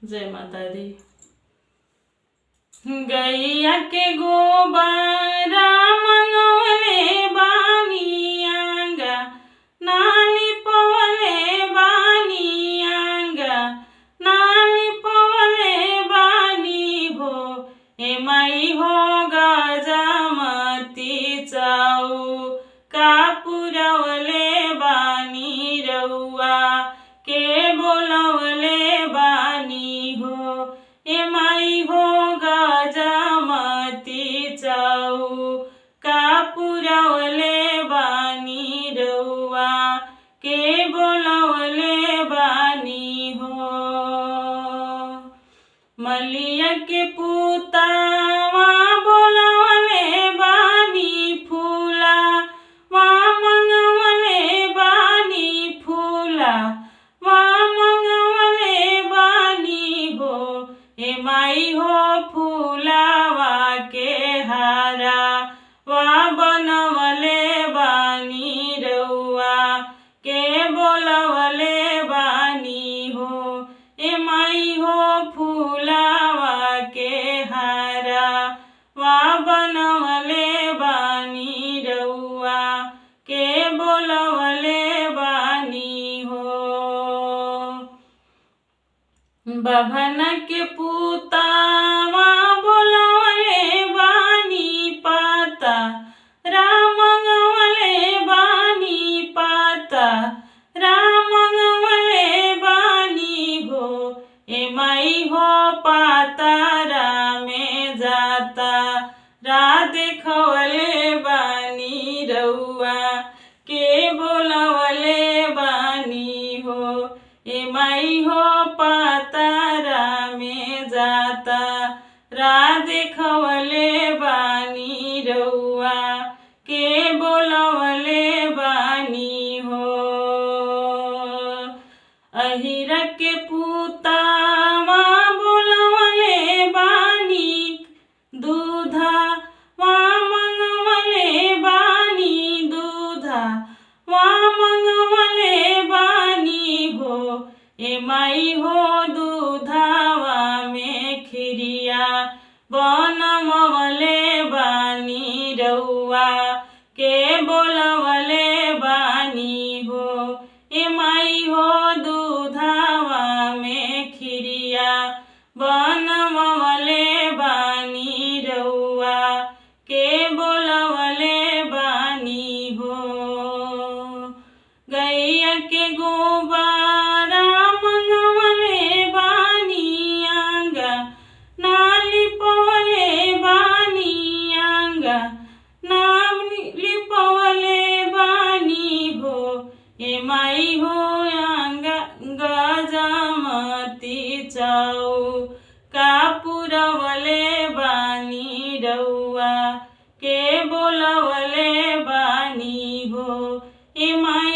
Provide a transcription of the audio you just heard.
जय माता दी। गैया के गोबरा मंगवले बानी आंगा नाली पवले बानी आंगा नाली पवले बानी हो ए माई हो गजामती चाऊ कापुरवले बानी रउआ के बोलवले बानी हो ए माई हो गजामती चाऊ कापुरवले बानी रउआ के बोलवले बानी हो। मलिया के पुतावा बोलवले बानी फूला वा मंगवले बानी फूला वा मंगवले बानी हो ए माई हो फूलावा के हारा वा बनवले बानी रउआ के बोलवले बानी हो ए माई हो फूलावा के हारा वा बनवले बानी रउआ के बोलवले बानी हो। बभन के पुतावा बोलवले बानी पाता राम मंगवले बानी पाता राम मंगवले बानी हो ए माई हो पाता रामे जाता रा देखवले बानी रउआ के बोलवले बानी हो ए माई हो पाता रामे जाता रा देखवले बानी रउआ के बोलवले बानी हो। अहिर के पुतावा बोलवले बानी दूधा वा मंगवले बानी दूधा वा मंगवले बानी हो ए माई हो दूधावा में खिरिया बनमवले बानी रउआ के बोलवले बानी हो ए माई हो दूधावा में खिरिया बनमवले बानी रउआ के बोलवले बानी हो। गैया के गोबरा मंगवले बानी आंगा नाली पवले बानी आंगा नाली पवले बानी हो ए माई हो आंगा गजामती चाऊ कापुरवले बानी रउआ के बोलवले बानी हो ए माई